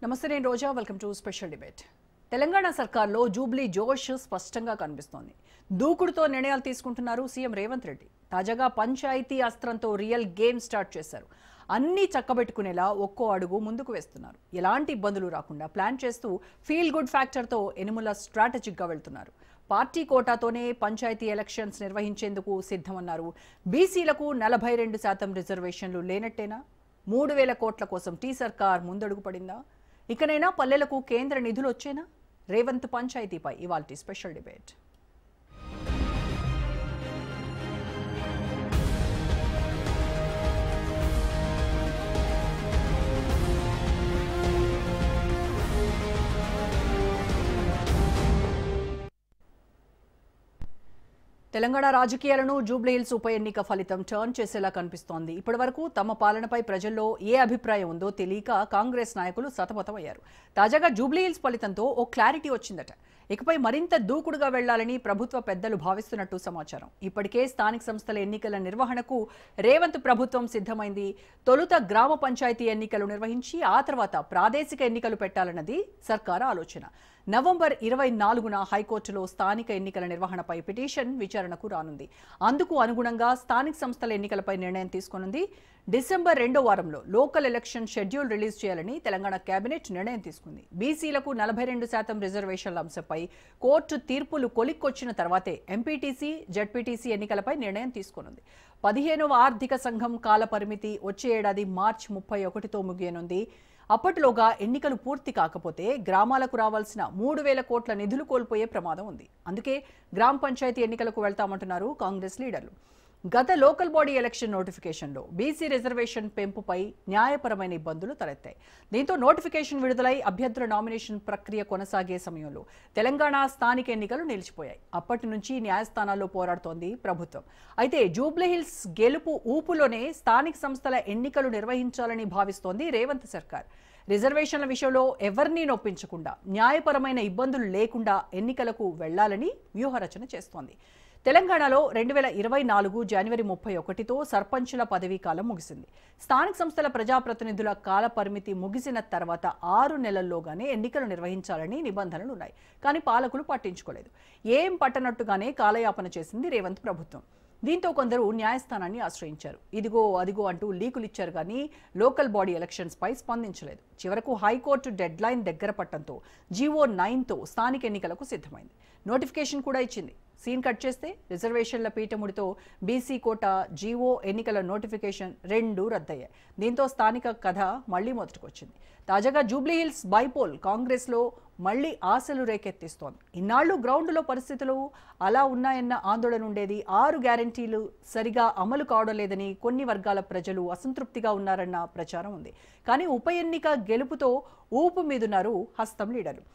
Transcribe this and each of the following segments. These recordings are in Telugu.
నమస్తే నేను Roja welcome to special debate. Telangana సర్కార్లో జూబ్లీ జోష్ స్పష్టంగా కనిపిస్తోంది. దూకుడుతో నిర్ణయాలు తీసుకుంటున్నారు సీఎం రేవంత్ రెడ్డి. తాజాగా పంచాయతీ అస్త్రంతో రియల్ గేమ్ స్టార్ట్ చేశారు. అన్నీ చక్కబెట్టుకునేలా ఒక్కో అడుగు ముందుకు వేస్తున్నారు. ఎలాంటి ఇబ్బందులు రాకుండా ప్లాన్ చేస్తూ ఫీల్ గుడ్ ఫ్యాక్టర్తో ఎనుముల స్ట్రాటజిక్గా వెళ్తున్నారు. పార్టీ కోటాతోనే పంచాయతీ ఎలక్షన్స్ నిర్వహించేందుకు సిద్ధమన్నారు. బీసీలకు 42% రిజర్వేషన్లు లేనట్టేనా? 3,000 కోట్ల కోసం టీ సర్కార్ ముందడుగు పడిందా? ఇకనైనా పల్లెలకు కేంద్ర నిధులు వచ్చేనా? రేవంత్ పంచాయతీపై ఇవాల్టి స్పెషల్ డిబేట్. తెలంగాణ రాజకీయాలను జూబ్లీహిల్స్ ఉప ఎన్నిక ఫలితం టర్న్ చేసేలా కనిపిస్తోంది. ఇప్పటివరకు తమ పాలనపై ప్రజల్లో ఏ అభిప్రాయం ఉందో తెలియక కాంగ్రెస్ నాయకులు సతమతమయ్యారు. తాజాగా జూబ్లీహిల్స్ ఫలితంతో ఓ క్లారిటీ వచ్చిందట. ఇకపై మరింత దూకుడుగా వెళ్లాలని ప్రభుత్వ పెద్దలు భావిస్తున్నట్టు సమాచారం. ఇప్పటికే స్థానిక సంస్థల ఎన్నికల నిర్వహణకు రేవంత్ ప్రభుత్వం సిద్ధమైంది. తొలుత గ్రామ పంచాయతీ ఎన్నికలు నిర్వహించి ఆ తర్వాత ప్రాదేశిక ఎన్నికలు పెట్టాలన్నది సర్కారు ఆలోచన. నవంబర్ 24న హైకోర్టులో స్థానిక ఎన్నికల నిర్వహణపై పిటిషన్ విచారణకు రానుంది. అందుకు అనుగుణంగా స్థానిక సంస్థల ఎన్నికలపై నిర్ణయం తీసుకోనుంది. డిసెంబర్ 2వ వారంలో లోకల్ ఎలక్షన్ షెడ్యూల్ రిలీజ్ చేయాలని తెలంగాణ కేబినెట్ నిర్ణయం తీసుకుంది. బీసీలకు 42% రిజర్వేషన్ల అంశంపై కోర్టు తీర్పులు కొలిక్కొచ్చిన తర్వాతే ఎంపీటీసీ, జడ్పీటీసీ ఎన్నికలపై నిర్ణయం తీసుకోనుంది. 15వ ఆర్థిక సంఘం కాల పరిమితి వచ్చే ఏడాది మార్చి 31తో ముగియనుంది. అప్పటిలోగా ఎన్నికలు పూర్తి కాకపోతే గ్రామాలకు రావాల్సిన 3,000 కోట్ల నిధులు కోల్పోయే ప్రమాదం ఉంది. అందుకే గ్రామ పంచాయతీ ఎన్నికలకు వెళ్తామంటున్నారు కాంగ్రెస్ లీడర్లు. గత లోకల్ బాడీ ఎలక్షన్ నోటిఫికేషన్లో బీసీ రిజర్వేషన్ పెంపుపై న్యాయపరమైన ఇబ్బందులు తలెత్తాయి. దీంతో నోటిఫికేషన్ విడుదలై అభ్యర్థుల నామినేషన్ ప్రక్రియ కొనసాగే సమయంలో తెలంగాణ స్థానిక ఎన్నికలు నిలిచిపోయాయి. అప్పటి నుంచి న్యాయస్థానాల్లో పోరాడుతోంది ప్రభుత్వం. అయితే జూబ్లీహిల్స్ గెలుపు ఊపులోనే స్థానిక సంస్థల ఎన్నికలు నిర్వహించాలని భావిస్తోంది రేవంత్ సర్కార్. రిజర్వేషన్ల విషయంలో ఎవరినీ నొప్పించకుండా, న్యాయపరమైన ఇబ్బందులు లేకుండా ఎన్నికలకు వెళ్లాలని వ్యూహరచన చేస్తోంది. తెలంగాణలో 2024 జనవరి 31తో సర్పంచుల పదవీ కాలం ముగిసింది. స్థానిక సంస్థల ప్రజాప్రతినిధుల కాల పరిమితి ముగిసిన తర్వాత 6 నెలల్లోగానే ఎన్నికలు నిర్వహించాలని నిబంధనలున్నాయి. కానీ పాలకులు పట్టించుకోలేదు. ఏం పట్టనట్టుగానే కాలయాపన చేసింది రేవంత్ ప్రభుత్వం. దీంతో కొందరు న్యాయస్థానాన్ని ఆశ్రయించారు. ఇదిగో అదిగో అంటూ లీకులిచ్చారు కానీ లోకల్ బాడీ ఎలక్షన్స్ పై స్పందించలేదు. చివరకు హైకోర్టు డెడ్ లైన్ దగ్గర పట్టడంతో జీవో 9తో స్థానిక ఎన్నికలకు సిద్ధమైంది. నోటిఫికేషన్ కూడా ఇచ్చింది. సీన్ కట్ చేస్తే రిజర్వేషన్ల పీఠముడితో బీసీ కోటా, జీవో, ఎన్నికల నోటిఫికేషన్ రెండూ రద్దయ్యాయి. దీంతో స్థానిక కథ మళ్లీ మొదటికొచ్చింది. తాజాగా జూబ్లీహిల్స్ బైపోల్ కాంగ్రెస్లో మళ్లీ ఆశలు రేకెత్తిస్తోంది. ఇన్నాళ్లు గ్రౌండ్లో పరిస్థితులు అలా ఉన్నాయన్న ఆందోళన ఉండేది. 6 గ్యారంటీలు సరిగా అమలు కావడం లేదని కొన్ని వర్గాల ప్రజలు అసంతృప్తిగా ఉన్నారన్న ప్రచారం ఉంది. కానీ ఉప ఎన్నిక గెలుపుతో ఊపు మీదున్నారు హస్తం లీడర్లు.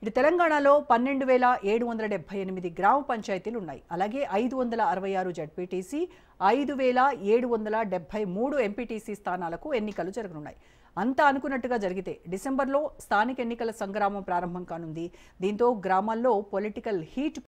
ఇటు తెలంగాణలో 12,778 గ్రామ పంచాయతీలు ఉన్నాయి. అలాగే 566 జడ్పీటీసీ, 5,773 ఎంపీటీసీ స్థానాలకు ఎన్నికలు జరగనున్నాయి. అంతా అనుకున్నట్టుగా జరిగితే డిసెంబర్లో స్థానిక ఎన్నికల సంగ్రామం ప్రారంభం కానుంది. దీంతో గ్రామాల్లో పొలిటికల్ హీట్